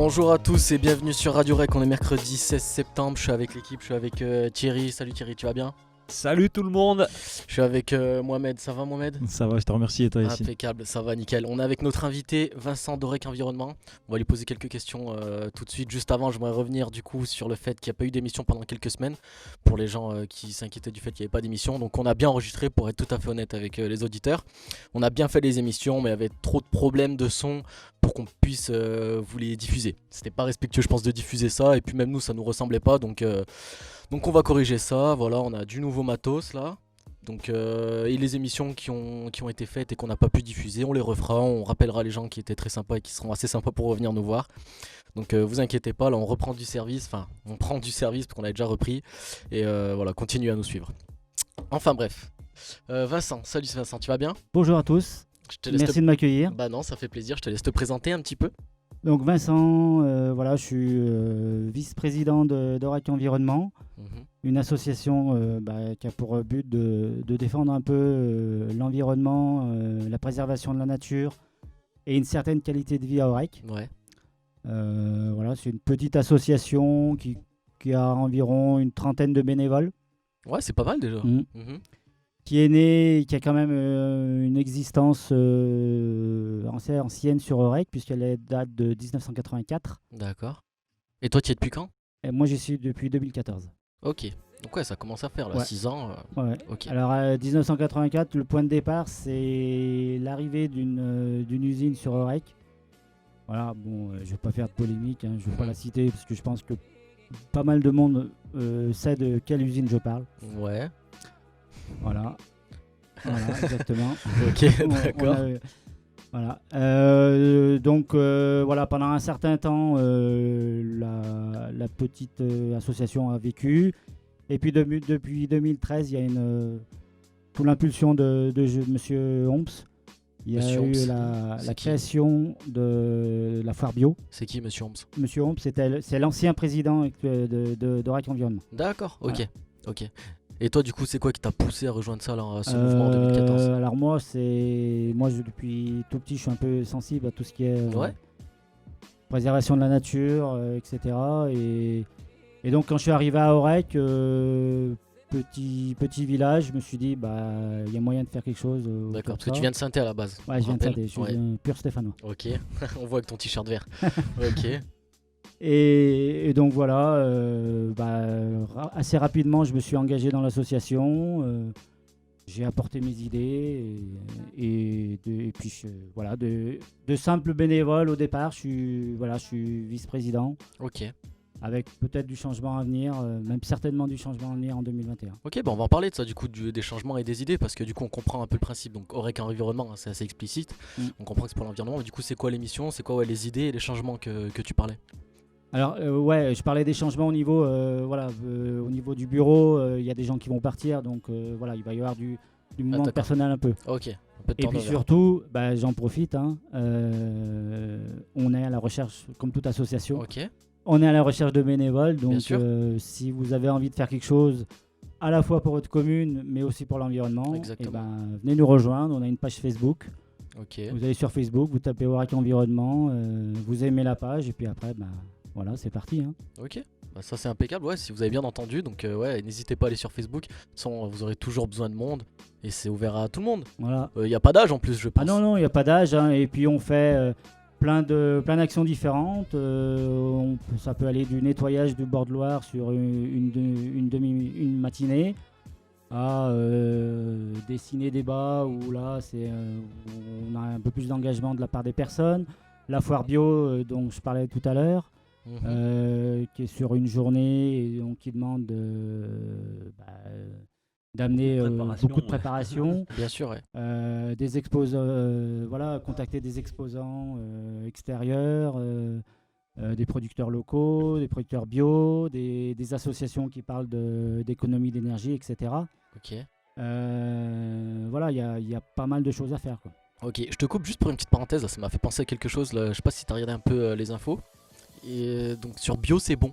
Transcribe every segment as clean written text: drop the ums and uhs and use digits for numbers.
Bonjour à tous et bienvenue sur Radio Rec, on est mercredi 16 septembre, je suis avec l'équipe, je suis avec Thierry. Salut Thierry, tu vas bien? Salut tout le monde. Je suis avec Mohamed, ça va Mohamed? Ça va, je te remercie et toi Yacine. Impeccable, ça va nickel. On est avec notre invité Vincent d'Orec Environnement. On va lui poser quelques questions tout de suite. Juste avant, j'aimerais revenir du coup sur le fait qu'il n'y a pas eu d'émission pendant quelques semaines pour les gens qui s'inquiétaient du fait qu'il n'y avait pas d'émission. Donc on a bien enregistré pour être tout à fait honnête avec les auditeurs. On a bien fait les émissions mais il y avait trop de problèmes de son pour qu'on puisse vous les diffuser. C'était pas respectueux je pense de diffuser ça et puis même nous ça nous ressemblait pas donc on va corriger ça. Voilà, on a du nouveau matos là. Donc, et les émissions qui ont été faites et qu'on n'a pas pu diffuser, on les refera, on rappellera les gens qui étaient très sympas et qui seront assez sympas pour revenir nous voir. Donc vous inquiétez pas, là on reprend du service, enfin on prend du service parce qu'on a déjà repris. Et voilà, continuez à nous suivre. Enfin bref. Vincent, salut Vincent, tu vas bien? Bonjour à tous, merci de m'accueillir. Bah non, ça fait plaisir, je te laisse te présenter un petit peu. Donc Vincent, voilà, je suis vice-président d'Orec Environnement, une association qui a pour but de défendre un peu l'environnement, la préservation de la nature et une certaine qualité de vie à Orec. Ouais. Voilà, c'est une petite association qui a environ une trentaine de bénévoles. Ouais, c'est pas mal déjà. Qui est née, qui a quand même une existence assez ancienne sur Orec, puisqu'elle date de 1984. D'accord. Et toi, tu y es depuis quand? Et moi, j'y suis depuis 2014. Ok. Donc ouais, ça commence à faire là, Ouais. 6 ans. Ouais. Ok. Alors, 1984, le point de départ, c'est l'arrivée d'une usine sur Orec. Voilà, bon, je vais pas faire de polémique, hein, je vais pas la citer, parce que je pense que pas mal de monde sait de quelle usine je parle. Ouais. Voilà, exactement. Ok, d'accord. Voilà. Donc voilà, pendant un certain temps, la petite association a vécu. Et puis depuis 2013, il y a sous l'impulsion de Monsieur Homs, il y a Monsieur eu Homs, la création de la foire bio. C'est qui Monsieur Homs? Monsieur Homs, c'est l'ancien président d'Orec Environnement. D'accord, ok. Voilà. Ok. Et toi, du coup, c'est quoi qui t'a poussé à rejoindre ça, là, ce mouvement en 2014? Alors moi, depuis tout petit, je suis un peu sensible à tout ce qui est préservation de la nature, etc. Et donc, quand je suis arrivé à Orec, petit village, je me suis dit, il y a moyen de faire quelque chose. D'accord, parce que tu viens de Saint-Étienne à la base. Ouais, je viens de Saint-Étienne, je suis un pur Stéphanois. Ok, on voit avec ton t-shirt vert. Ok. Et donc voilà, assez rapidement, je me suis engagé dans l'association. J'ai apporté mes idées et puis voilà, de simples bénévoles au départ. Je suis vice-président. Ok. Avec peut-être du changement à venir, même certainement du changement à venir en 2021. Ok, on va en parler de ça, du coup, des changements et des idées, parce que du coup, on comprend un peu le principe. Donc, Orec Environnement, hein, c'est assez explicite. On comprend que c'est pour l'environnement, mais du coup, c'est quoi l'émission? C'est quoi les idées et les changements que tu parlais? Alors je parlais des changements au niveau, au niveau du bureau. Il y a des gens qui vont partir, donc voilà, il va y avoir du mouvement personnel un peu. Ok. Un peu de et puis surtout, j'en profite. On est à la recherche, comme toute association. Ok. On est à la recherche de bénévoles, donc si vous avez envie de faire quelque chose, à la fois pour votre commune, mais aussi pour l'environnement, venez nous rejoindre. On a une page Facebook. Ok. Vous allez sur Facebook, vous tapez Orec Environnement, vous aimez la page, et puis après, voilà, c'est parti. Ok, ça c'est impeccable, ouais, si vous avez bien entendu, donc n'hésitez pas à aller sur Facebook, de toute façon vous aurez toujours besoin de monde, et c'est ouvert à tout le monde. Voilà. Il n'y a pas d'âge en plus, je pense. Ah non, il n'y a pas d'âge, et puis on fait plein d'actions différentes. Ça peut aller du nettoyage du bord de Loire sur une matinée, à dessiner des bas, où là on a un peu plus d'engagement de la part des personnes. La foire bio dont je parlais tout à l'heure. Qui est sur une journée et donc qui demande d'amener beaucoup de préparation. Bien sûr, ouais. Des exposants, contacter des exposants extérieurs, des producteurs locaux, des producteurs bio, des associations qui parlent d'économie d'énergie, etc. Ok. Voilà, il y a pas mal de choses à faire, quoi. Ok, je te coupe juste pour une petite parenthèse, là, ça m'a fait penser à quelque chose, là, je sais pas si t'as regardé un peu les infos. Et donc sur Bio c'est bon.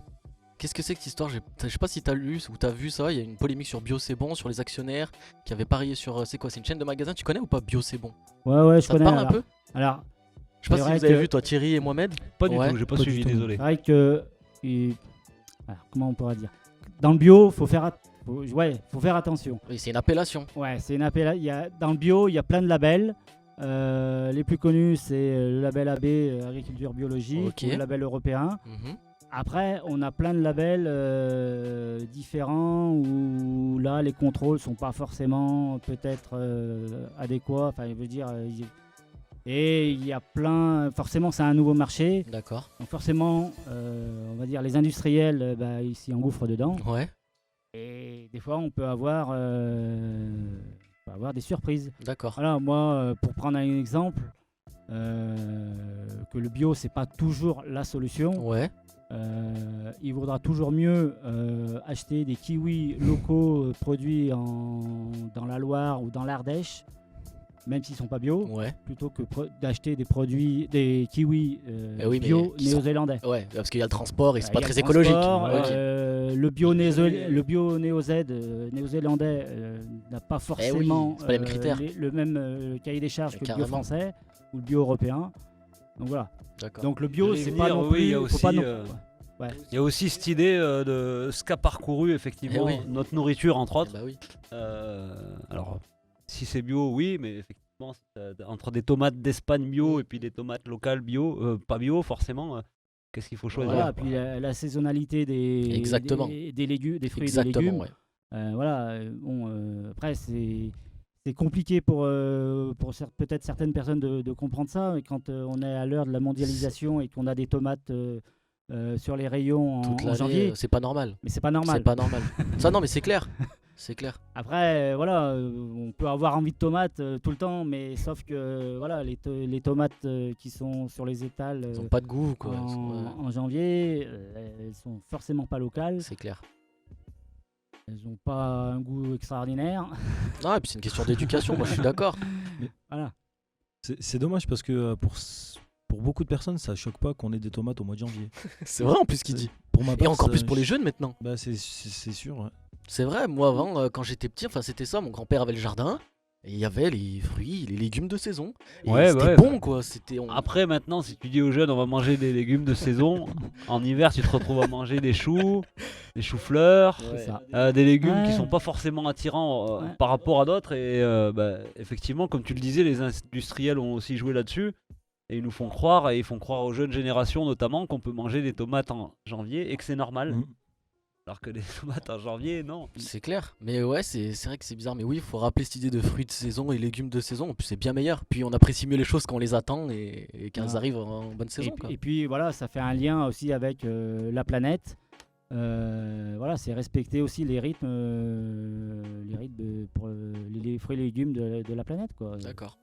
Qu'est-ce que c'est que cette histoire? Je sais pas si t'as lu ou t'as vu ça, il y a une polémique sur Bio c'est bon, sur les actionnaires qui avaient parié sur... c'est quoi, c'est une chaîne de magasins, tu connais ou pas Bio c'est bon? Ouais, je connais. Ça te parle un peu? Alors, Je sais pas C'est si vrai vous avez que- vu, toi, Thierry et Mohamed. Pas du Ouais, tout, j'ai pas Pas suivi, du tout. désolé. C'est vrai que. Alors, comment on pourra dire? Dans le bio, faut faire attention. Oui, c'est une appellation. Ouais, c'est une dans le bio, il y a plein de labels. Les plus connus, c'est le label AB, agriculture biologique, Ok. ou le label européen. Mhm. Après, on a plein de labels différents où là, les contrôles sont pas forcément peut-être adéquats. Enfin, je veux dire, et il y a plein. Forcément, c'est un nouveau marché. D'accord. Donc forcément, on va dire les industriels, ils s'y engouffrent dedans. Ouais, Et des fois, on peut avoir des surprises. d'accord. Voilà, moi, pour prendre un exemple, que le bio, c'est pas toujours la solution. Ouais, Il vaudra toujours mieux acheter des kiwis locaux produits dans la Loire ou dans l'Ardèche, même s'ils sont pas bio, ouais. plutôt que d'acheter des kiwis Eh oui, mais bio qui sont- néo-zélandais. Ouais, parce qu'il y a le transport et c'est Il pas y a très le écologique. transport, Ok. le bio néo-zélandais n'a pas forcément c'est pas les mêmes critères. le même cahier des charges que le bio Carrément. français ou le bio européen. Donc voilà. D'accord. Donc le bio, J'allais c'est venir, pas non oui, plus. il y a faut aussi, pas non- Il y a aussi cette idée de ce qu'a parcouru effectivement Eh oui. notre nourriture, entre Eh autres. bah oui. Alors, si c'est bio, oui, mais effectivement, entre des tomates d'Espagne bio et puis des tomates locales bio, pas bio forcément, qu'est-ce qu'il faut choisir Voilà, quoi. puis la saisonnalité Exactement. des légumes, des fruits et des Exactement, légumes. ouais. Après, c'est compliqué pour peut-être certaines personnes de comprendre ça. Et quand on est à l'heure de la mondialisation et qu'on a des tomates sur les rayons Toute en l'année, janvier, c'est pas normal. mais c'est pas normal. C'est pas normal. Ça, non, mais c'est clair. C'est clair. Après, on peut avoir envie de tomates tout le temps, mais sauf que voilà, les tomates qui sont sur les étals Ils ont pas de goût, quoi. en janvier, elles sont forcément pas locales. C'est clair. Elles n'ont pas un goût extraordinaire. Non, et puis c'est une question d'éducation, moi je suis d'accord. Voilà. C'est dommage parce que pour beaucoup de personnes, ça choque pas qu'on ait des tomates au mois de janvier. C'est vrai en plus ce qu'il dit. Pour ma Et part, encore ça- plus pour les jeunes maintenant. Bah, c'est sûr. Ouais. C'est vrai, moi avant, quand j'étais petit, enfin c'était ça, mon grand-père avait le jardin. Et il y avait les fruits, les légumes de saison. Et Ouais, c'était ouais, bon quoi. C'était. Après, maintenant, si tu dis aux jeunes, on va manger des légumes de saison, en hiver, tu te retrouves à manger des choux, des choux-fleurs, Ouais. C'est ça. des légumes Ouais. qui sont pas forcément attirants Ouais. par rapport à d'autres. Et effectivement, comme tu le disais, les industriels ont aussi joué là-dessus. Et ils nous font croire, et ils font croire aux jeunes générations notamment, qu'on peut manger des tomates en janvier et que c'est normal. Mm. Alors que les tomates en janvier, non. C'est clair. Mais ouais, c'est vrai que c'est bizarre. Mais oui, il faut rappeler cette idée de fruits de saison et légumes de saison. En plus, c'est bien meilleur. Puis on apprécie mieux les choses quand on les attend et qu'elles Voilà. arrivent en bonne saison. quoi. Et puis voilà, ça fait un lien aussi avec la planète. Voilà, c'est respecter aussi les rythmes pour les fruits et légumes de la planète, quoi. D'accord.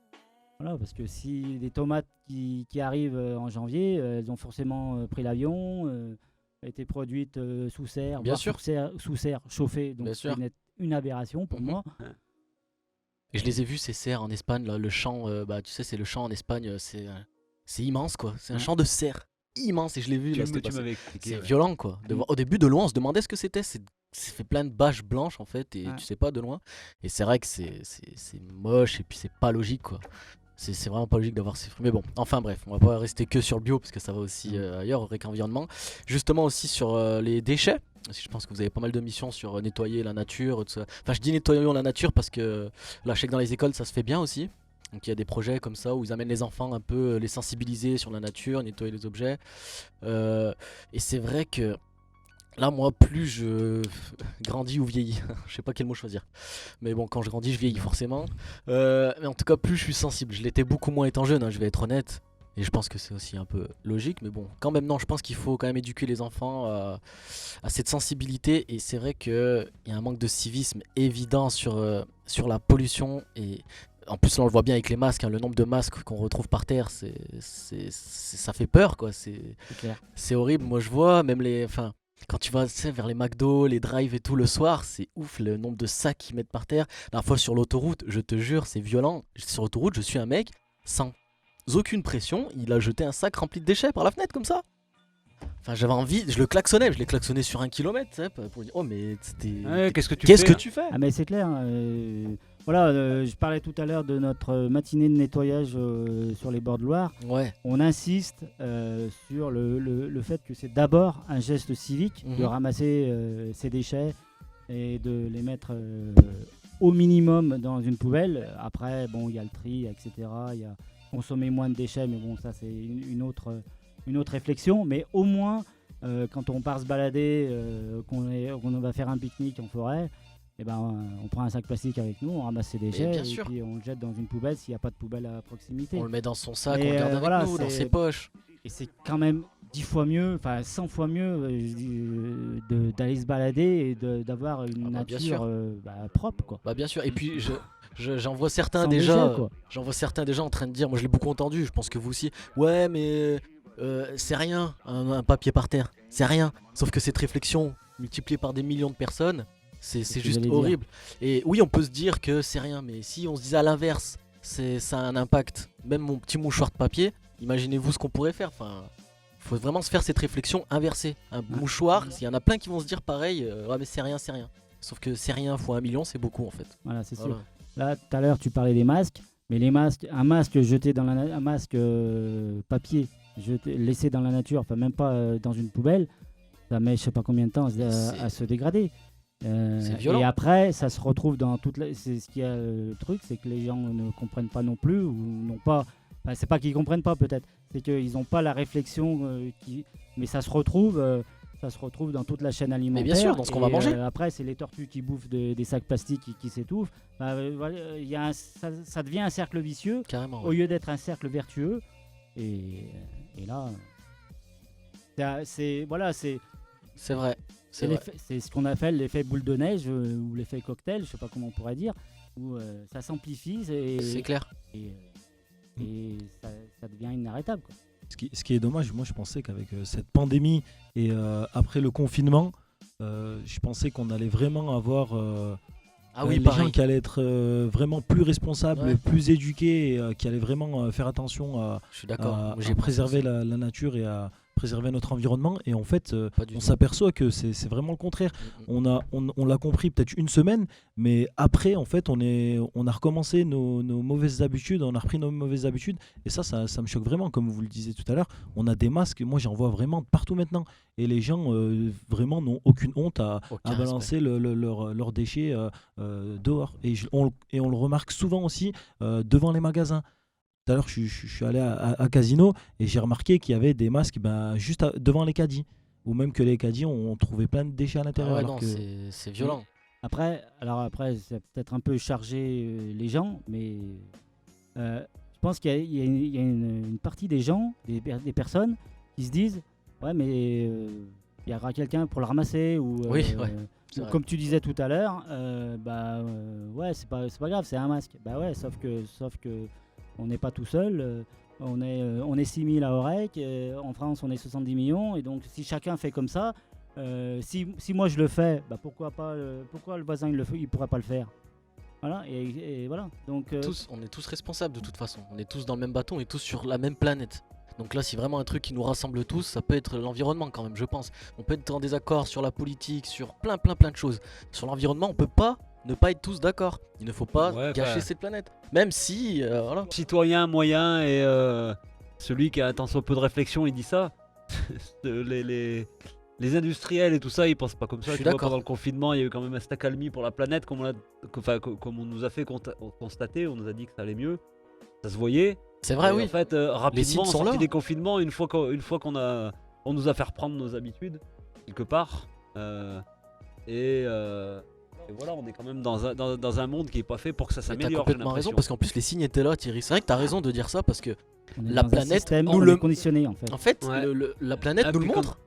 Voilà, parce que si des tomates qui arrivent en janvier, elles ont forcément pris l'avion, été produites sous serre, Bien voire sûr. sous serre chauffée, donc Bien c'est sûr. une aberration pour Mhm. moi. Et je les ai vus ces cerfs en Espagne, là, le champ, tu sais, c'est le champ en Espagne, c'est immense quoi. C'est un Ouais. champ de cerfs immense et je l'ai vu là. c'était Tu passé. m'avais expliqué. C'est ouais. violent quoi. De voir- Au début de loin, on se demandait ce que c'était. C'est fait plein de bâches blanches en fait et Ouais. tu sais pas de loin. Et c'est vrai que c'est moche et puis c'est pas logique quoi. C'est vraiment pas logique d'avoir ces fruits. Mais bon, enfin bref, on va pas rester que sur le bio parce que ça va aussi ailleurs, au Rec Environnement. Justement aussi sur les déchets. Parce que je pense que vous avez pas mal de missions sur nettoyer la nature. Tout ça. Enfin, je dis nettoyons la nature parce que là, je sais que dans les écoles, ça se fait bien aussi. Donc il y a des projets comme ça où ils amènent les enfants un peu, les sensibiliser sur la nature, nettoyer les objets. Et c'est vrai que là, moi, plus je grandis ou vieillis, je sais pas quel mot choisir. Mais bon, quand je grandis, je vieillis forcément. Mais en tout cas, plus je suis sensible. Je l'étais beaucoup moins étant jeune, hein, je vais être honnête. Et je pense que c'est aussi un peu logique. Mais bon, quand même, non, je pense qu'il faut quand même éduquer les enfants à cette sensibilité. Et c'est vrai qu'il y a un manque de civisme évident sur la pollution. Et en plus, là, on le voit bien avec les masques. Hein, le nombre de masques qu'on retrouve par terre, ça fait peur, quoi. C'est clair. C'est horrible. Moi, je vois même quand tu vas vers les McDo, les drives et tout le soir, c'est ouf le nombre de sacs qu'ils mettent par terre. La dernière fois sur l'autoroute, je te jure, c'est violent. Sur l'autoroute, je suis un mec sans aucune pression. Il a jeté un sac rempli de déchets par la fenêtre comme ça. Enfin, j'avais envie, je le klaxonnais. Je l'ai klaxonné sur 1 kilomètre, tu sais, pour dire oh, mais c'était. Ouais, qu'est-ce que tu Qu'est-ce fais que tu fais Ah mais c'est clair. Voilà, je parlais tout à l'heure de notre matinée de nettoyage sur les bords de Loire. Ouais. On insiste sur le fait que c'est d'abord un geste civique de ramasser ces déchets et de les mettre au minimum dans une poubelle. Après, bon, il y a le tri, etc. Il y a consommer moins de déchets, mais bon, ça c'est une autre réflexion. Mais au moins, quand on part se balader, qu'on va faire un pique-nique en forêt, eh ben, on prend un sac plastique avec nous, on ramasse ses déchets bien et sûr. puis on le jette dans une poubelle s'il n'y a pas de poubelle à proximité. On le met dans son sac, Et, on le garde avec voilà, nous, dans c'est- ses poches. Et c'est quand même 10 fois mieux, enfin 100 fois mieux d'aller se balader et d'avoir une Ah bah, bien sûr. nature propre, quoi. Bah bien sûr, et puis j'en vois certains Sans déjà, déchets, quoi. j'en vois certains déjà en train de dire, moi je l'ai beaucoup entendu, je pense que vous aussi, ouais mais c'est rien, un papier par terre, c'est rien. Sauf que cette réflexion multipliée par des millions de personnes, c'est ce que juste j'allais dire. horrible. Et oui, on peut se dire que c'est rien, mais si on se disait à l'inverse, ça a un impact. Même mon petit mouchoir de papier, imaginez-vous ce qu'on pourrait faire. Enfin, faut vraiment se faire cette réflexion inversée. Un mouchoir, il y en a plein qui vont se dire pareil, ouais mais c'est rien, c'est rien. Sauf que c'est rien fois 1 million, c'est beaucoup en fait. Voilà, c'est Voilà. sûr. Là, tout à l'heure, tu parlais des masques, mais les masques, un masque jeté dans un masque papier laissé dans la nature, enfin même pas dans une poubelle, ça met je sais pas combien de temps à se dégrader. C'est violent. Et après, ça se retrouve dans toute la... C'est ce qui est le truc, c'est que les gens ne comprennent pas non plus ou n'ont pas. Enfin, c'est pas qu'ils comprennent pas peut-être, c'est qu'ils n'ont pas la réflexion mais ça se retrouve. Ça se retrouve dans toute la chaîne alimentaire. Mais bien sûr, dans ce qu'on va Et, manger. après, c'est les tortues qui bouffent des sacs plastiques qui s'étouffent. Bah, voilà, ça devient un cercle vicieux Carrément. au lieu d'être un cercle vertueux. Et là, c'est voilà, c'est vrai. C'est vrai. c'est ce qu'on appelle l'effet boule de neige ou l'effet cocktail, je sais pas comment on pourrait dire, où ça s'amplifie C'est clair. et ça devient inarrêtable, quoi. Ce qui est dommage, moi je pensais qu'avec cette pandémie et après le confinement, je pensais qu'on allait vraiment avoir Ah oui, les pareil. gens qui allaient être vraiment plus responsables, Ouais. plus éduqués et qui allaient vraiment faire attention Je suis d'accord. Moi, j'ai à pensé préserver aussi. la nature et à préserver notre environnement. Et en fait, Pas du on tout. s'aperçoit que c'est vraiment le contraire. On l'a compris peut-être une semaine, mais après, en fait, on a recommencé nos mauvaises habitudes, on a repris nos mauvaises habitudes. Et ça me choque vraiment, comme vous le disiez tout à l'heure. On a des masques, moi j'en vois vraiment partout maintenant. Et les gens vraiment n'ont aucune honte à Aucun balancer leurs déchets dehors. Et on le remarque souvent aussi devant les magasins. Tout à l'heure, je suis allé à Casino et j'ai remarqué qu'il y avait des masques juste devant les caddies. Ou même que les caddies, on trouvait plein de déchets à Ah l'intérieur. ouais, alors non, que- c'est violent. Après, c'est peut-être un peu chargé les gens, mais je pense qu'il y a une partie des gens, des personnes, qui se disent ouais, mais il y aura quelqu'un pour le ramasser ou Oui, ouais, c'est ou vrai. comme tu disais tout à l'heure, ouais, c'est pas grave, c'est un masque. Bah ouais, sauf que on n'est pas tout seul. On est 6 000 à Orec, en France on est 70 millions, et donc si chacun fait comme ça, si moi je le fais, bah pourquoi le voisin il pourrait pas le faire? Voilà, et voilà. Donc, On est tous responsables de toute façon. On est tous dans le même bateau, on est tous sur la même planète. Donc là, si vraiment un truc qui nous rassemble tous, ça peut être l'environnement quand même, je pense. On peut être en désaccord sur la politique, sur plein de choses. Sur l'environnement, on peut pas ne pas être tous d'accord. Il ne faut pas Ouais, gâcher enfin, cette planète. Même si, voilà. Citoyen moyen et celui qui a tant soit peu de réflexion, il dit ça. Les industriels et tout ça, ils pensent pas comme ça. Je suis Tu vois, d'accord. pendant le confinement, il y a eu quand même un accalmie pour la planète, comme on nous a fait constater, on nous a dit que ça allait mieux. Ça se voyait. C'est vrai, Et oui. En fait, rapidement, signes sont sorti là. des confinements, une fois on nous a fait reprendre nos habitudes quelque part. Et voilà, on est quand même dans un monde qui est pas fait pour que ça Mais t'as s'améliore. j'ai complètement raison l'impression. parce qu'en plus les signes étaient là, Thierry. C'est vrai que t'as raison de dire ça parce que on est la dans un planète système, nous on le- est conditionné en fait. en fait Ouais. la planète Ah, nous le puis montre.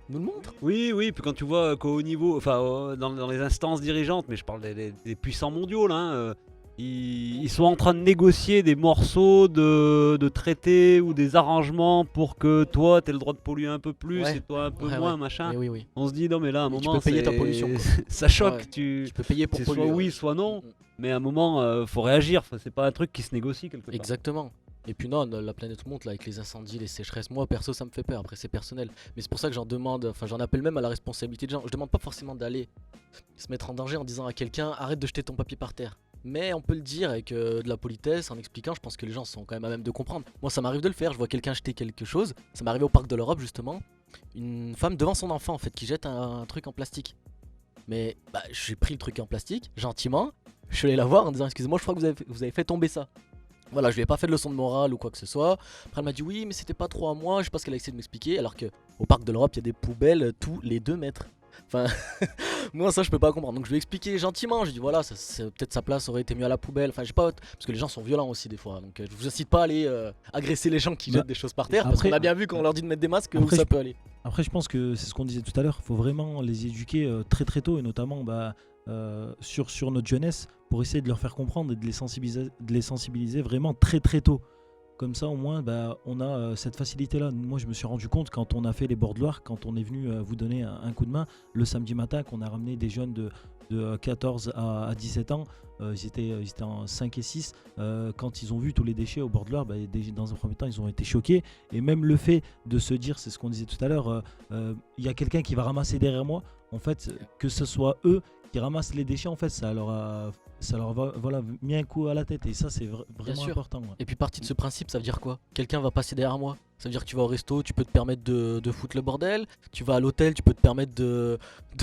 Nous le montre. Oui, puis quand tu vois qu'au haut niveau, enfin dans les instances dirigeantes, mais je parle des puissants mondiaux là, ils sont en train de négocier des morceaux de traités ou des arrangements pour que toi t'aies le droit de polluer un peu plus Ouais. et toi un peu Ouais, moins, ouais. machin. Mais oui. On se dit non mais là à un Et tu moment peux payer ta c'est- pollution, quoi. ça choque, Ouais. tu Tu peux payer pour c'est polluer. soit ouais. oui soit non, mais à un moment faut réagir, c'est pas un truc qui se négocie quelque part. Exactement. Et puis non, la planète monte là avec les incendies, les sécheresses. Moi perso ça me fait peur, après c'est personnel. Mais c'est pour ça que j'en appelle même à la responsabilité des gens. Je demande pas forcément d'aller se mettre en danger en disant à quelqu'un arrête de jeter ton papier par terre. mais on peut le dire avec de la politesse, en expliquant. Je pense que les gens sont quand même à même de comprendre. Moi, ça m'arrive de le faire. Je vois quelqu'un jeter quelque chose. Ça m'est arrivé au parc de l'Europe, justement. Une femme devant son enfant, en fait, qui jette un truc en plastique. Mais bah, j'ai pris le truc en plastique, gentiment. Je suis allé la voir en disant excusez-moi, je crois que vous avez fait tomber ça. Voilà, je lui ai pas fait de leçon de morale ou quoi que ce soit. Après, elle m'a dit oui, mais c'était pas trop à moi. Je sais pas ce qu'elle a essayé de m'expliquer. Alors que au parc de l'Europe, il y a des poubelles tous les 2 mètres. Enfin, moi ça je peux pas comprendre. Donc je lui ai expliqué gentiment. Je lui ai dit voilà, peut-être sa place aurait été mieux à la poubelle. Enfin, j'ai pas parce que les gens sont violents aussi des fois. Donc je vous incite pas à aller agresser les gens qui Bah, jettent des choses par terre. Parce après- qu'on a bien vu quand on leur dit de mettre des masques où après, ça je- peut aller. Après, je pense que c'est ce qu'on disait tout à l'heure. Il faut vraiment les éduquer très très tôt et notamment sur notre jeunesse pour essayer de leur faire comprendre et de les sensibiliser vraiment très très tôt. Comme ça, au moins, on a cette facilité-là. Moi, je me suis rendu compte quand on a fait les bords de Loire, quand on est venu vous donner un coup de main le samedi matin, qu'on a ramené des jeunes de 14 à 17 ans. Ils étaient en 5 et 6. Quand ils ont vu tous les déchets au bord de Loire, dans un premier temps, ils ont été choqués. Et même le fait de se dire, c'est ce qu'on disait tout à l'heure, il y a quelqu'un qui va ramasser derrière moi. En fait, que ce soit eux qui ramassent les déchets, en fait, ça leur a mis un coup à la tête. Et ça, c'est vraiment sûr. important. Ouais. Et puis partie de ce principe, ça veut dire quoi? Quelqu'un va passer derrière moi. Ça veut dire que tu vas au resto, tu peux te permettre de foutre le bordel. Tu vas à l'hôtel, tu peux te permettre de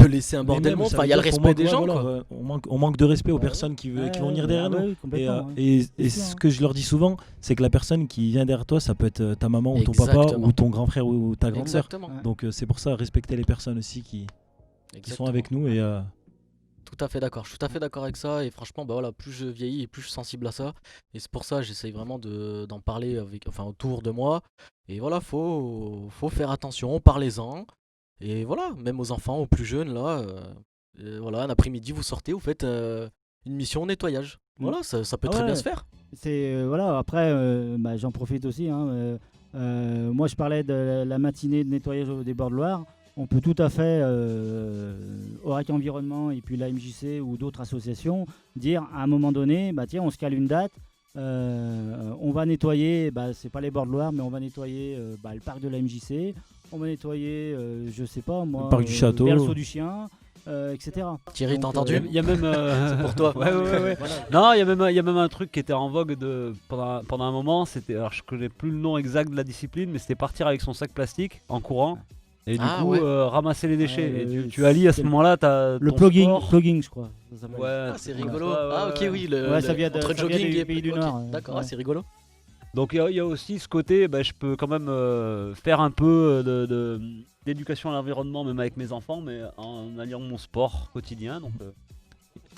laisser un Mais bordel même, monstre. ça Enfin, veut il y a le dire qu'on respect manque- des ouais, gens, voilà, quoi. ouais, on manque de respect aux Ouais. personnes qui vont venir derrière nous. Et, complètement, et C'est sûr, ce que je leur dis souvent, c'est que la personne qui vient derrière toi, ça peut être ta maman ou ton papa Exactement. ou ton grand frère ou ta grande sœur. Exactement. Ouais. Donc c'est pour ça, respecter les personnes aussi qui sont Exactement. avec nous. Et Tout à fait d'accord. Je suis tout à fait d'accord avec ça. Et franchement, bah voilà, plus je vieillis et plus je suis sensible à ça. Et c'est pour ça que j'essaye vraiment d'en parler autour de moi. Et voilà, faut faire attention, parlez-en. Et voilà, même aux enfants, aux plus jeunes, là, voilà, un après-midi, vous sortez, vous faites une mission nettoyage. Voilà, ça peut Ah très ouais. bien se faire. C'est voilà. Après, j'en profite aussi. Moi, je parlais de la matinée de nettoyage des bords de Loire. On peut tout à fait, Orac Environnement et puis la MJC ou d'autres associations, dire à un moment donné, tiens, on se cale une date, on va nettoyer, c'est pas les bords de Loire, mais on va nettoyer le parc de la MJC, on va nettoyer, je sais pas moi, Le parc du Château. le berceau du chien, etc. Thierry, t'as Donc, entendu Il y a même. C'est pour toi. Ouais. Voilà. Non, il y a même un truc qui était en vogue pendant un moment. C'était, alors je connais plus le nom exact de la discipline, mais c'était partir avec son sac plastique en courant et du Ah, coup ouais. Ramasser les déchets. Ouais, Et tu allies à ce c'est moment-là Le ton plugging, sport. plugging, je crois. Ça s'appelle. Ouais, Ah, c'est voilà. rigolo. Ouais, Ah, ok, oui. Ouais, ça vient entre ça vient jogging des et pays du ok, Nord. D'accord, Ouais. ah, c'est rigolo. Donc il y a aussi ce côté, je peux quand même faire un peu d'éducation à l'environnement, même avec mes enfants, mais en alliant mon sport quotidien. Donc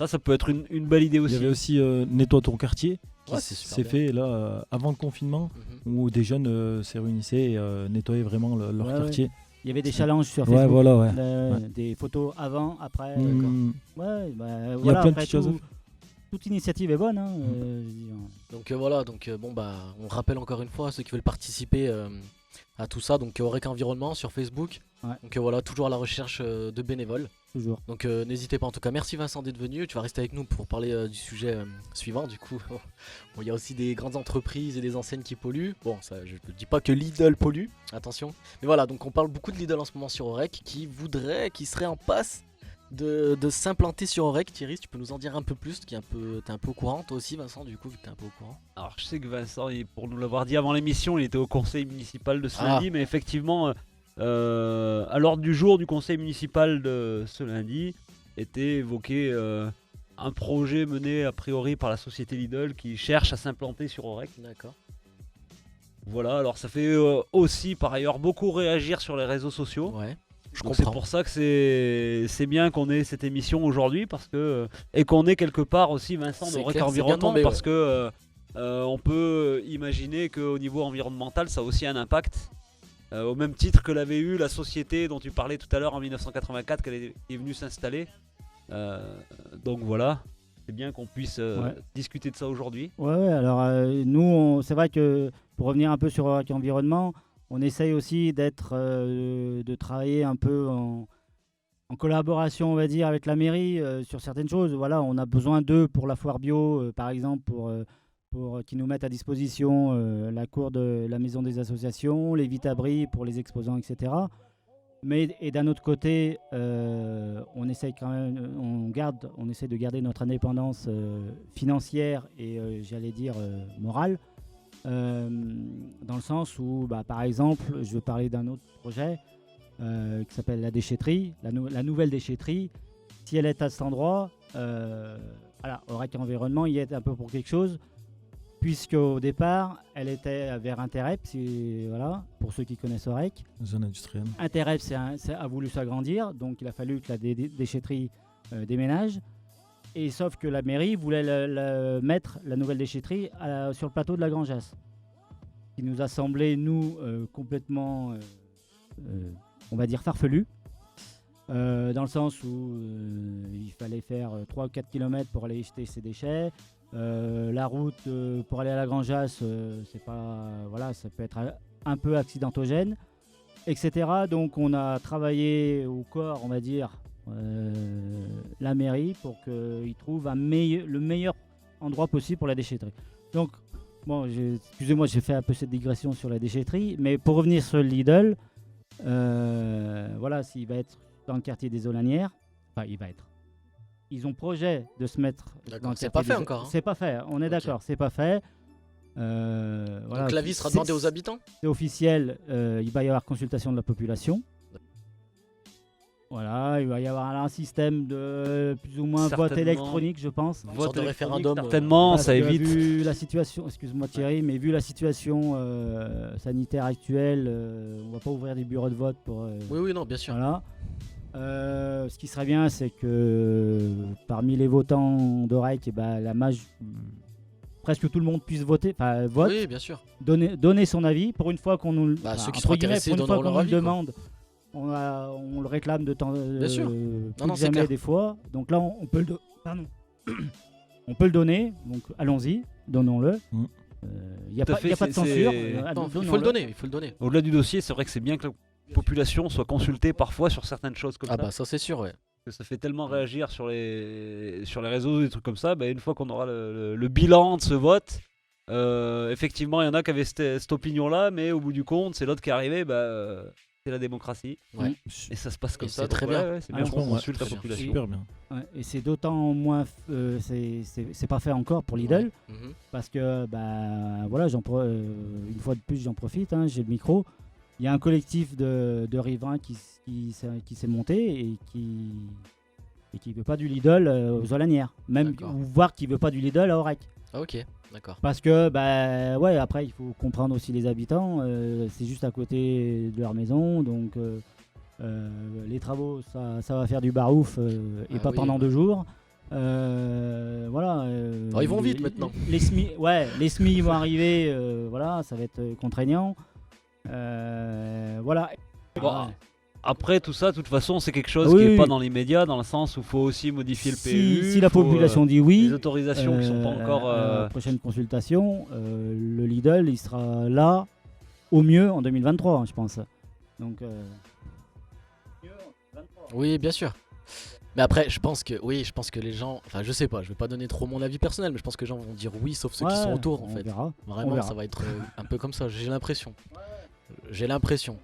ça peut être une belle idée il aussi. y avait aussi Nettoie ton quartier qui Ouais, c'est super s'est bien. fait là avant le confinement Mhm. où des jeunes se réunissaient et nettoyaient vraiment leur Ouais, quartier. Il y avait des challenges sur Ouais, Facebook. voilà, ouais. Des photos avant, après. Mm. Ouais, Il y a voilà, plein de après, petites choses. toute initiative est bonne. Donc voilà, on rappelle encore une fois à ceux qui veulent participer à tout ça, donc Orec Environnement sur Facebook. Ouais. Donc voilà, toujours à la recherche de bénévoles. Toujours. Donc n'hésitez pas en tout cas. Merci Vincent d'être venu. Tu vas rester avec nous pour parler du sujet suivant. Du coup, bon, il y a aussi des grandes entreprises et des enseignes qui polluent. Bon, ça, je ne dis pas que Lidl pollue, attention. Mais voilà, donc on parle beaucoup de Lidl en ce moment sur Orec qui serait en passe de s'implanter sur Orec. Thierry, tu peux nous en dire un peu plus, t'es un peu au courant, toi aussi Vincent, du coup, vu que t'es un peu au courant. Alors je sais que Vincent, pour nous l'avoir dit avant l'émission, il était au conseil municipal de ce Ah. lundi, mais effectivement, à l'ordre du jour du conseil municipal de ce lundi, était évoqué un projet mené a priori par la société Lidl qui cherche à s'implanter sur Orec. D'accord. Voilà, alors ça fait aussi par ailleurs beaucoup réagir sur les réseaux sociaux. Ouais, je Donc c'est comprends. pour ça que c'est bien qu'on ait cette émission aujourd'hui parce que et qu'on ait quelque part aussi Vincent C'est de Rec clair, c'est bien Environnement tombé, parce que on peut imaginer qu'au niveau environnemental ça a aussi un impact au même titre que l'avait eu la société dont tu parlais tout à l'heure en 1984 qu'elle est venue s'installer. Donc voilà, c'est bien qu'on puisse Ouais. discuter de ça aujourd'hui. Ouais, alors c'est vrai que pour revenir un peu sur Orac Environnement, on essaye aussi de travailler un peu en collaboration, on va dire, avec la mairie sur certaines choses. Voilà, on a besoin d'eux pour la foire bio, par exemple, pour qu'ils nous mettent à disposition la cour de la maison des associations, les vite-abris pour les exposants, etc. Et d'un autre côté, on essaie quand même, on essaie de garder notre indépendance financière et j'allais dire morale, dans le sens où, par exemple, je veux parler d'un autre projet qui s'appelle la déchetterie, la nouvelle déchetterie. Si elle est à cet endroit, voilà, Aurec Environnement y est un peu pour quelque chose, puisque au départ, elle était vers Interrep, voilà, pour ceux qui connaissent Aurec. Zone industrielle. Interrep a voulu s'agrandir, donc il a fallu que la déchetterie déménage. Et sauf que la mairie voulait mettre la nouvelle déchetterie sur le plateau de la Grangeasse. Ce qui nous a semblé, nous, complètement, on va dire, farfelu. Dans le sens où il fallait faire 3 ou 4 km pour aller jeter ses déchets. La route pour aller à la Grangeasse, c'est pas, voilà, ça peut être un peu accidentogène, etc. Donc on a travaillé au corps, on va dire, la mairie pour qu'ils trouvent le meilleur endroit possible pour la déchetterie. Donc, bon, excusez-moi, j'ai fait un peu cette digression sur la déchetterie, mais pour revenir sur le Lidl, voilà, s'il va être dans le quartier des Olanières, enfin, il va être. Ils ont projet de se mettre dans le c'est quartier pas fait des... encore, hein. C'est pas fait, on est Ok. d'accord, c'est pas fait. Voilà, Donc l'avis sera demandé aux habitants. c'est officiel, il va y avoir consultation de la population. Voilà, il va y avoir un système de plus ou moins vote Certainement. électronique, je pense. Une sorte de électronique, référendum, certainement, Parce ça que évite. Vu la situation, excuse-moi Thierry, mais vu la situation sanitaire actuelle, on va pas ouvrir des bureaux de vote pour. Oui, non, bien sûr. Voilà. Ce qui serait bien, c'est que parmi les votants d'Aurec, presque tout le monde puisse voter, enfin vote, Oui, bien sûr. donner son avis. Pour une fois qu'on nous, Bah, ceux qui entre sont guillemets, intéressés pour une fois donneront qu'on leur nous le avis, quoi. demande, on le réclame de temps, Bien sûr. plus Non, que c'est jamais clair. des fois. Donc là, on peut on peut le donner. Donc allons-y, donnons-le. Mm. Il n'y a, Tout à pas- fait, y a pas de c'est- censure. c'est- Non, il faut donnons-le. le donner, il faut le donner. Au-delà du dossier, c'est vrai que c'est bien que la population soit consultée parfois sur certaines choses comme Ah ça. bah ça c'est sûr, ouais. Que ça fait tellement réagir sur les réseaux, des trucs comme ça. Une fois qu'on aura le bilan de ce vote, effectivement, il y en a qui avaient cette opinion-là, mais au bout du compte, c'est l'autre qui est arrivé. C'est la démocratie. Ouais. Et ça se passe comme Et ça. c'est très donc, bien. ouais, c'est bien Franchement, qu'on consulte la très bien. population. Super bien. Ouais, et c'est d'autant moins, c'est pas fait encore pour Lidl. Ouais. Mhm. Parce que, voilà, une fois de plus, j'en profite, hein, j'ai le micro. Il y a un collectif de riverains qui s'est monté et qui veut pas du Lidl aux Olanières. Même, D'accord. ou voire qui veut pas du Lidl à Aurec. Ah, ok, d'accord. Parce que, ouais, après, il faut comprendre aussi les habitants. C'est juste à côté de leur maison. Donc, les travaux, ça va faire du barouf et Ah pas oui, pendant ouais. 2 jours. Voilà. Oh, ils vont vite maintenant. Les SMI vont arriver. Voilà, ça va être contraignant. Voilà. Bon, Ouais. Après, tout ça, de toute façon, c'est quelque chose Oui, qui n'est pas oui. dans l'immédiat, dans le sens où il faut aussi modifier le Si, PLU. si la faut, population dit oui, les autorisations qui sont pas encore. à la prochaine consultation, le Lidl, il sera là au mieux en 2023, hein, je pense. Donc, Oui, bien sûr. Mais après, je pense que les gens, enfin je sais pas, je vais pas donner trop mon avis personnel, mais je pense que les gens vont dire oui, sauf ceux qui ouais, sont autour en on fait. verra. Vraiment, verra. ça va être un peu comme ça, j'ai l'impression. J'ai l'impression.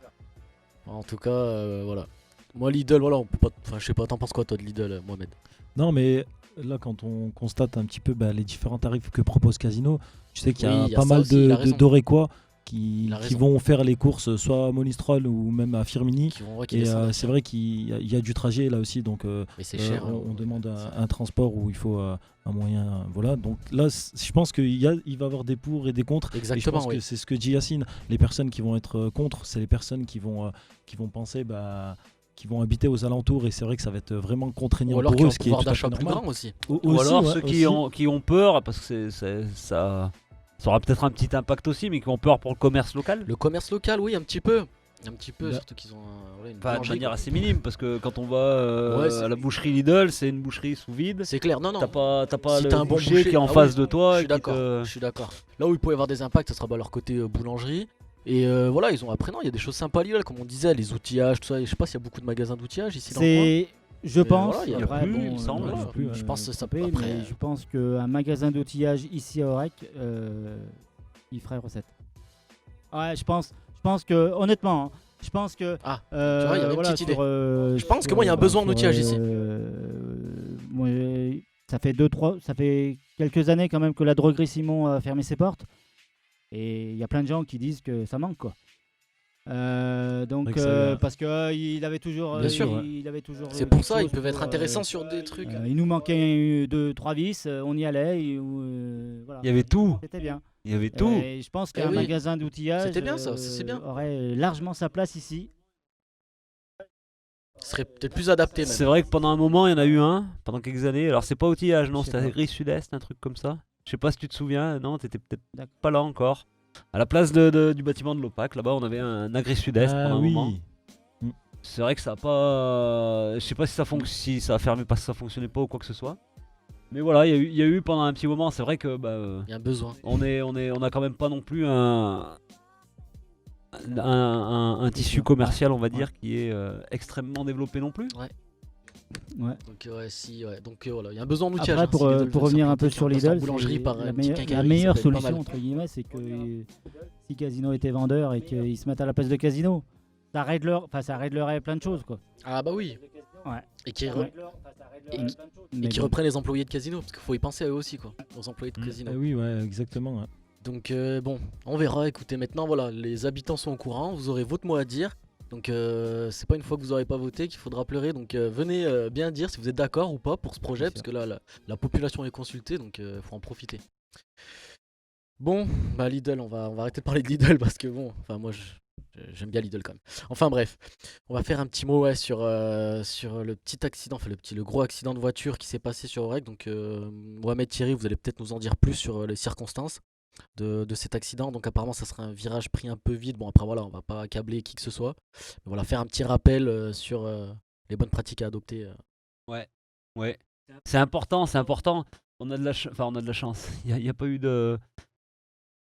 En tout cas, voilà. Moi, Lidl, voilà, on peut pas. Enfin, je sais pas, t'en penses quoi, toi, de Lidl, Mohamed? Non, mais là, quand on constate un petit peu les différents tarifs que propose Casino, tu sais qu'il y a Oui, il y a pas ça mal aussi, il a raison. d'Orécois qui Il a raison. vont faire les courses soit à Monistrol ou même à Firmini. Qui Et descendent. c'est vrai qu'il y a du trajet là aussi, donc Mais c'est cher. hein. on demande un transport où il faut un moyen. Voilà, donc là, je pense qu'il va y avoir des pour et des contre. Et je Exactement, pense oui. que c'est ce que dit Yacine. Les personnes qui vont être contre, c'est les personnes qui vont penser. Qui vont habiter aux alentours, et c'est vrai que ça va être vraiment contraignant Ou alors qui pour ont eux, un ce qui est pouvoir tout à fait d'achat plus normal. grand aussi. Ou Aussi, alors ouais, ceux aussi. qui ont peur, parce que ça aura peut-être un petit impact aussi, mais qui ont peur pour le commerce local. Le commerce local, oui, un petit peu. Un petit peu, Bah. surtout qu'ils ont une Enfin, de boulangerie, manière quoi. assez minime, parce que quand on va Ouais, c'est- à la boucherie Lidl, c'est une boucherie sous vide. C'est clair, non, non. T'as pas Si le t'as un bon boucher boucher, qui est en ah face oui, de toi. Je et suis qui d'accord, te- je suis d'accord. Là où il peut y avoir des impacts, ça sera leur côté boulangerie. Et voilà, ils ont après, non, il y a des choses sympas à Lidl, comme on disait, les outillages, tout ça. Et je sais pas s'il y a beaucoup de magasins d'outillage ici dans le coin. Je Mais pense, voilà, il y a après, plus, bon, il me semble. je Ouais, suis plus, je pense que ça trompé, peut après. mais je pense qu'un magasin d'outillage ici à Aurec, il ferait recette. Ouais, je pense que honnêtement, hein, Je pense que. Ah, tu vois, il y avait une voilà, petite idée. je pense que moi, il y a un besoin en outillage ici. Moi, ça fait quelques années quand même que la droguerie Simon a fermé ses portes. Et il y a plein de gens qui disent que ça manque, quoi. Donc, vrai que ça- parce que il avait toujours. Bien sûr, il avait toujours. C'est pour quelque ça, ils chose peuvent être pour, intéressants sur des trucs. il nous manquait 2-3 vis, on y allait. Voilà. Il y avait tout. C'était bien. Il y avait tout. Et je pense qu'un oui. magasin d'outillage C'était bien, ça, c'est bien. aurait largement sa place ici. Ce serait peut-être plus adapté même. C'est vrai que pendant un moment, il y en a eu un, pendant quelques années. Alors, c'est pas outillage, non, Je sais c'était pas. Gris Sud-Est, un truc comme ça. Je sais pas si tu te souviens, non, t'étais peut-être D'accord. pas là encore. À la place du bâtiment de l'OPAC, là-bas, on avait un Agri Sud-Est pendant Ah un moment. oui. C'est vrai que ça a pas. Je sais pas si ça a fermé parce que ça fonctionnait pas ou quoi que ce soit. Mais voilà, il y a eu pendant un petit moment, c'est vrai que Il y a un besoin. on a quand même pas non plus un tissu commercial, on va dire, qui est extrêmement développé non plus. Ouais. Donc Donc voilà, il y a un besoin en outillage. Après, hein, si Lidl pour veut revenir un peu s'implanter sur en Lidl, boulangerie par la, une petite la quincaillerie, meilleure ça peut être pas solution mal. entre guillemets, c'est que si Casino était vendeur et qu'ils se mettent à la place de Casino, ça réglerait plein de choses, quoi. Ah bah oui. Ouais. Et qui Ouais. Mais qui bon. reprennent les employés de Casino, parce qu'il faut y penser à eux aussi, quoi, aux employés de Casino. Ah oui, ouais, exactement. Ouais. Donc bon, on verra. Écoutez, maintenant voilà, les habitants sont au courant, vous aurez votre mot à dire. Donc c'est pas une fois que vous n'aurez pas voté qu'il faudra pleurer. Donc venez bien dire si vous êtes d'accord ou pas pour ce projet, parce que là la population est consultée, donc faut en profiter. Bon, bah Lidl, on va arrêter de parler de Lidl parce que bon, enfin moi j'aime bien Lidl quand même. Enfin bref, on va faire un petit mot sur le petit accident, enfin le gros accident de voiture qui s'est passé sur Aurec. Donc Mohamed, Thierry, vous allez peut-être nous en dire plus sur les circonstances de cet accident. Donc apparemment ça serait un virage pris un peu vite. Bon après voilà, on va pas accabler qui que ce soit. Mais voilà, faire un petit rappel sur les bonnes pratiques à adopter. Ouais. C'est important, c'est important. On a de la chance. Il y a pas eu de.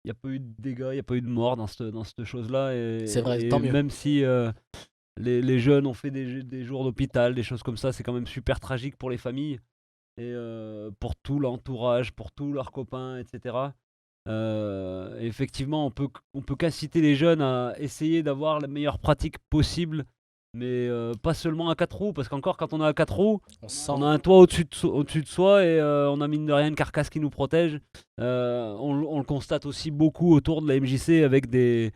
Il n'y a pas eu de dégâts, il n'y a pas eu de morts dans cette chose-là. C'est vrai, et tant mieux. même si les jeunes ont fait des jours d'hôpital, des choses comme ça, c'est quand même super tragique pour les familles et pour tout l'entourage, pour tous leurs copains, etc. Effectivement, on peut qu'inciter les jeunes à essayer d'avoir la meilleure pratique possible, mais pas seulement à 4 roues, parce qu'encore quand on a 4 roues, On se sent. on a un toit au-dessus de soi et on a mine de rien une carcasse qui nous protège. On le constate aussi beaucoup autour de la MJC avec des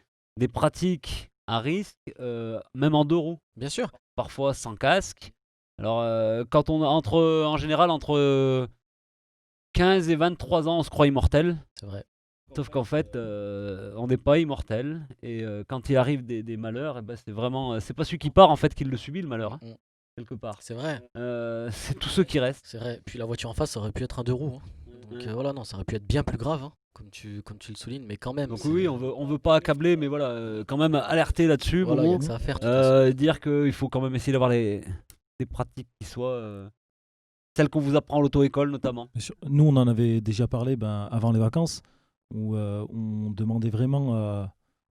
pratiques à risque, même en 2 roues, Bien sûr. parfois sans casque. Alors quand on a en général entre 15 et 23 ans, on se croit immortel. C'est vrai. Sauf qu'en fait, on n'est pas immortel. Et quand il arrive des malheurs, eh ben, c'est vraiment. C'est pas celui qui part en fait qui le subit le malheur, hein, Mm. quelque part. C'est vrai. C'est tous ceux qui restent. C'est vrai. Puis la voiture en face, ça aurait pu être un 2 roues. Donc voilà, non, ça aurait pu être bien plus grave, hein, comme tu le soulignes, mais quand même. Donc c'est- oui, on veut pas accabler, mais voilà, quand même alerter là-dessus, Voilà, il y a Momo. que ça à faire. de toute façon. Dire qu'il faut quand même essayer d'avoir des pratiques qui soient celles qu'on vous apprend à l'auto-école notamment. Nous, on en avait déjà parlé avant les vacances, où on demandait vraiment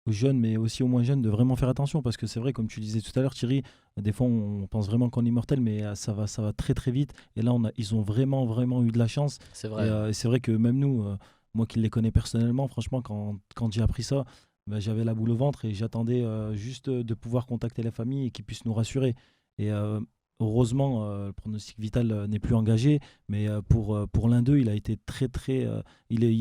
aux jeunes, mais aussi aux moins jeunes, de vraiment faire attention, parce que c'est vrai, comme tu disais tout à l'heure, Thierry, des fois on pense vraiment qu'on est immortel, mais ça va très très vite. Et là, ils ont vraiment eu de la chance. C'est Et vrai. c'est vrai que même nous, moi qui les connais personnellement, franchement, quand j'ai appris ça, j'avais la boule au ventre et j'attendais juste de pouvoir contacter la famille et qu'ils puissent nous rassurer. Et heureusement, le pronostic vital n'est plus engagé, mais pour l'un d'eux, il a été très très.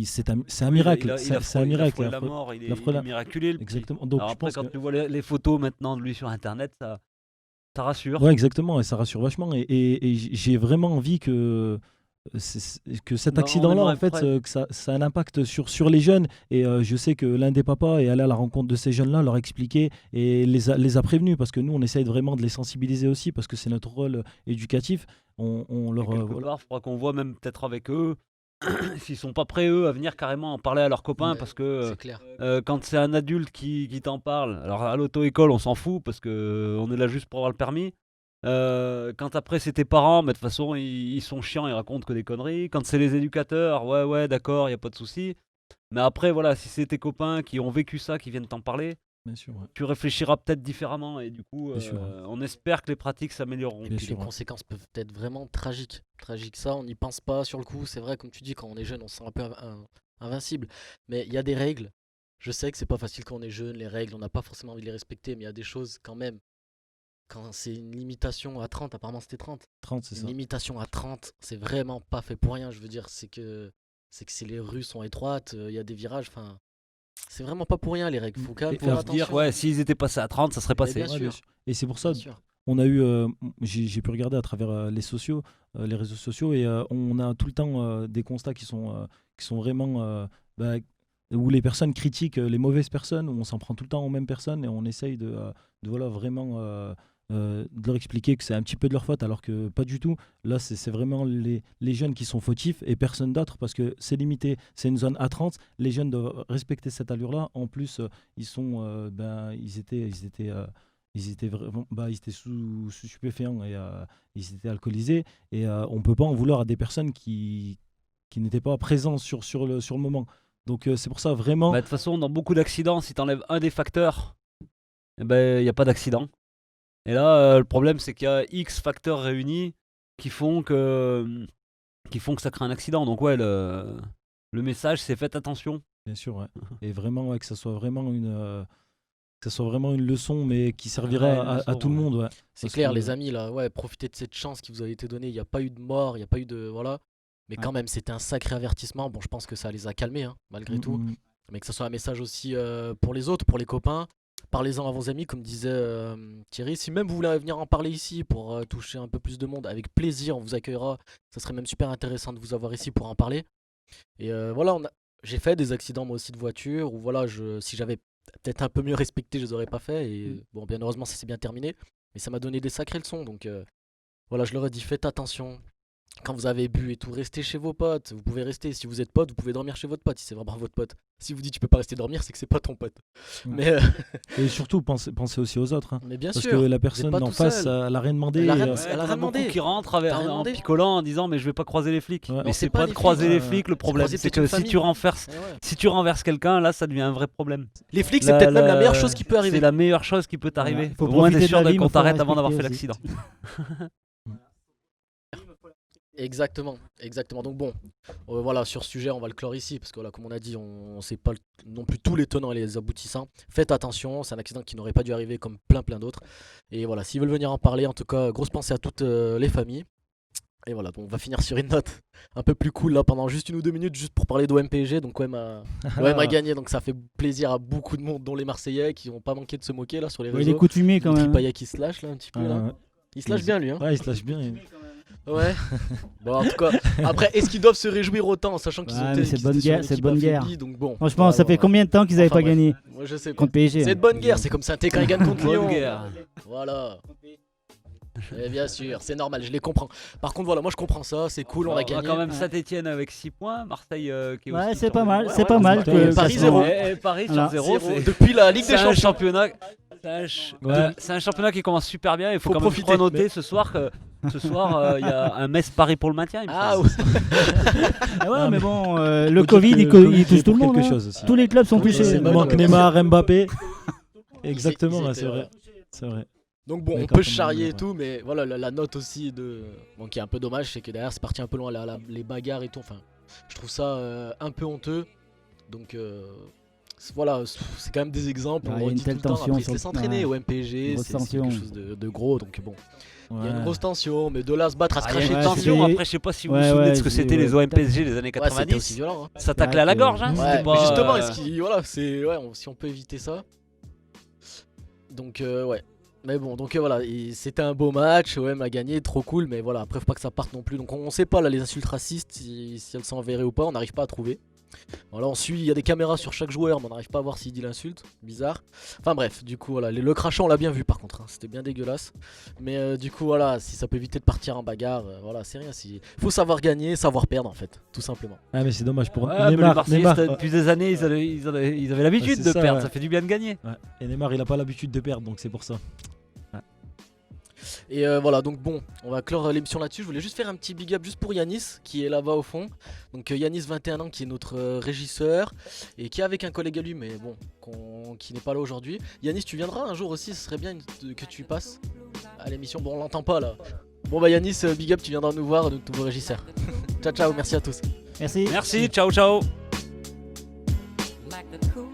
C'est un miracle. C'est un Il a miracle. frôlé la mort, il il a est frôlé la- miraculé. Le petit. Exactement. Donc Alors je après, pense quand que... tu vois les photos maintenant de lui sur internet, ça rassure. Ouais, exactement, et ça rassure vachement. Et j'ai vraiment envie que cet On accident-là, en aimerait fait, que ça a un impact sur les jeunes. Et je sais que l'un des papas est allé à la rencontre de ces jeunes-là, leur expliquer et les a prévenus, parce que nous, on essaye vraiment de les sensibiliser aussi, parce que c'est notre rôle éducatif. On Et leur... quelque voilà. part, il faudra qu'on voit même peut-être avec eux s'ils sont pas prêts eux à venir carrément en parler à leurs copains, Ouais, parce que C'est clair. quand c'est un adulte qui t'en parle, alors à l'auto-école on s'en fout parce que on est là juste pour avoir le permis. Quand après c'est tes parents, mais de toute façon ils sont chiants, ils racontent que des conneries. Quand c'est les éducateurs, ouais d'accord, y a pas de souci. Mais après voilà, si c'est tes copains qui ont vécu ça, qui viennent t'en parler, Bien sûr, ouais. tu réfléchiras peut-être différemment et du coup Bien sûr, ouais. on espère que les pratiques s'amélioreront. Et Bien puis sûr, les ouais. conséquences peuvent être vraiment tragiques. Tragiques, ça, on n'y pense pas sur le coup. C'est vrai, comme tu dis, quand on est jeune, on se sent un peu invincible. Mais il y a des règles. Je sais que c'est pas facile quand on est jeune, les règles, on n'a pas forcément envie de les respecter, mais il y a des choses quand même. Quand c'est une limitation à 30, apparemment c'était 30. 30, c'est Une ça. limitation à 30, c'est vraiment pas fait pour rien. Je veux dire, c'est que les rues sont étroites, il y a des virages, enfin. C'est vraiment pas pour rien les règles. Faut quand même Et faire Faut se dire, attention. ouais, s'ils étaient passés à 30, ça serait Mais passé. bien Ouais, bien sûr. sûr. Et c'est pour ça, Bien sûr. on a eu, j'ai pu regarder à travers les réseaux sociaux, et on a tout le temps des constats qui sont vraiment bah, où les personnes critiquent les mauvaises personnes, où on s'en prend tout le temps aux mêmes personnes et on essaye de voilà vraiment de leur expliquer que c'est un petit peu de leur faute, alors que pas du tout. Là, c'est vraiment les jeunes qui sont fautifs et personne d'autre, parce que c'est limité, c'est une zone A30. Les jeunes doivent respecter cette allure-là. En plus, ils étaient vraiment, ils étaient sous stupéfiants et ils étaient alcoolisés. Et on peut pas en vouloir à des personnes qui n'étaient pas présentes sur le moment. Donc c'est pour ça vraiment. Bah, de toute façon, dans beaucoup d'accidents, si t'enlèves un des facteurs, il n'y a pas d'accident. Et là, le problème, c'est qu'il y a X facteurs réunis qui font que ça crée un accident. Donc ouais, le message, c'est faites attention. Bien sûr, ouais. Et vraiment, ouais, que ça soit vraiment une leçon, mais qui servira Ouais, une à leçon, tout le ouais. monde. Ouais. C'est Parce clair, que- les amis, là, ouais, profitez de cette chance qui vous a été donnée. Il n'y a pas eu de mort, il n'y a pas eu de. Voilà. Mais quand Ouais. même, c'était un sacré avertissement. Bon, je pense que ça les a calmés, hein, malgré tout. Mais que ça soit un message aussi pour les autres, pour les copains. Parlez-en à vos amis, comme disait Thierry. Si même vous voulez venir en parler ici pour toucher un peu plus de monde, avec plaisir, on vous accueillera. Ça serait même super intéressant de vous avoir ici pour en parler. Et voilà, j'ai fait des accidents moi aussi de voiture, où voilà, si j'avais peut-être un peu mieux respecté, je les aurais pas fait. Et bon, bien heureusement, ça s'est bien terminé. Mais ça m'a donné des sacrées leçons. Donc voilà, je leur ai dit, faites attention. Quand vous avez bu et tout, restez chez vos potes. Vous pouvez rester. Si vous êtes pote, vous pouvez dormir chez votre pote si c'est vraiment votre pote. Si vous dites tu peux pas rester dormir, c'est que c'est pas ton pote. Ouais. Mais, Et surtout, pensez aussi aux autres. Hein. mais bien Parce sûr. que la vous êtes personne pas en tout face, seul. elle a rien demandé. Elle a rien- et, Elle a T'en rien as beaucoup demandé. qui rentrent T'as rien en demandé. picolant, en disant mais je vais pas croiser les flics. Ouais. Mais c'est c'est pas pas les de croiser flics, les flics, le problème croiser c'est peut-être que une famille. si tu renverses quelqu'un, là ça devient un vrai problème. Les flics, c'est peut-être même la meilleure chose qui peut arriver. C'est la meilleure chose qui peut t'arriver. Faut Au moins profiter t'es de sûr la vie, mais qu'on faut t'arrête avant d'avoir fait respecter l'accident. Exactement. Donc bon, voilà, sur ce sujet, on va le clore ici, parce que voilà, comme on a dit, on sait pas non plus tous les tenants et les aboutissants. Faites attention, c'est un accident qui n'aurait pas dû arriver comme plein d'autres. Et voilà, s'ils veulent venir en parler, en tout cas, grosse pensée à toutes les familles. Et voilà, donc on va finir sur une note un peu plus cool là pendant juste 1 ou 2 minutes, juste pour parler d'OM PSG. Donc OM a gagné, donc ça fait plaisir à beaucoup de monde, dont les Marseillais, qui n'ont pas manqué de se moquer là sur les Ouais, il est réseaux. coutumier quand Dimitri même. Payet qui se lâche là un petit peu là. ouais. Il se lâche bien lui, hein. Ouais, il se lâche bien. Ouais. Bon, en tout cas, après, est-ce qu'ils doivent se réjouir autant en sachant qu'ils Ouais, ont mais été c'est qu'ils bonne étaient sur guerre, une c'est équipe bonne guerre. affaiblie, donc bon. Franchement, Ouais, ça fait voilà. combien de temps qu'ils n'avaient Enfin, pas bref. gagné Moi je sais pas. contre PSG? C'est de bonne guerre, c'est comme Saint-Étienne quand ils gagnent contre Lyon. Bonne guerre. Voilà. Et bien sûr, c'est normal, je les comprends. Par contre, voilà, moi je comprends ça, c'est cool, on a gagné. quand même Saint-Etienne avec 6 points, Marseille qui est Ouais, aussi c'est sur pas le- mal, Ouais, c'est ouais, pas mal. c'est que Paris, ça zéro. soit- Et Paris Voilà. sur 0, Zéro. Depuis la Ligue des c'est un Champions. championnat. Ouais. C'est un championnat qui commence super bien. Il faut Faut quand même profiter. noter ce soir que ce soir il y a un Metz-Paris pour le maintien. il me Ah semble. ouais. Ah ouais, Non, mais mais bon, Faut le dire Covid, que il le Covid touche est tout le pour monde. quelque hein. chose aussi. Tous les clubs sont Oui, touchés. c'est Il bon. manque Neymar, Mbappé. Ils Exactement, ouais, étaient, c'est vrai. C'est vrai. Donc bon, Mais on quand peut même, charrier et ouais. tout, mais voilà, la note aussi bon, qui est un peu dommage, c'est que derrière c'est parti un peu loin, les bagarres et tout. Enfin, je trouve ça un peu honteux. Donc voilà, c'est quand même des exemples. Ouais, On il y a une redit tout telle le temps. tension Après, sur c'est le- s'entraîner ouais. au MPG, Grosse c'est quelque tension. chose de gros. Donc bon, il y a une Ouais. grosse tension, mais de là à se battre, à se Ah, il y a cracher une Ouais, dessus. tension. c'est- Après, je sais pas si vous Ouais, vous souvenez ouais, de ce que j'ai- c'était les ouais. OM-PSG des années Ouais, c'était 90. aussi violent. Hein. Ça taclait à la gorge. Hein. Ouais, C'était Ouais, pas, mais justement, euh, voilà, si on peut éviter ça. Donc ouais. Mais bon, donc voilà, c'était un beau match, OM a gagné, trop cool, mais voilà, après faut pas que ça parte non plus. Donc on sait pas là les insultes racistes, si elles sont avérées ou pas, on n'arrive pas à trouver. Voilà, on suit, il y a des caméras sur chaque joueur, mais on n'arrive pas à voir s'il dit l'insulte, bizarre. Enfin bref, du coup voilà, le crachat on l'a bien vu par contre, hein, c'était bien dégueulasse. Mais du coup voilà, si ça peut éviter de partir en bagarre, voilà, c'est rien. Faut savoir gagner, savoir perdre en fait, tout simplement. Ah, mais c'est dommage pour ouais, mais les Neymar. Marseillais, Neymar, depuis des années, ils avaient l'habitude Ouais, de c'est ça, perdre. ouais. Ça fait du bien de gagner. ouais. Et Neymar, il a pas l'habitude de perdre, donc c'est pour ça. Et voilà, donc bon, on va clore l'émission là-dessus. Je voulais juste faire un petit big up juste pour Yanis qui est là-bas au fond. Donc Yanis 21 ans qui est notre régisseur et qui est avec un collègue à lui mais bon, qui n'est pas là aujourd'hui. Yanis, tu viendras un jour aussi, ce serait bien que tu passes à l'émission. Bon, on l'entend pas là. Bon bah Yanis, big up, tu viendras nous voir, notre nouveau régisseur. Ciao ciao, merci à tous. Merci. Merci, ciao ciao. like the cool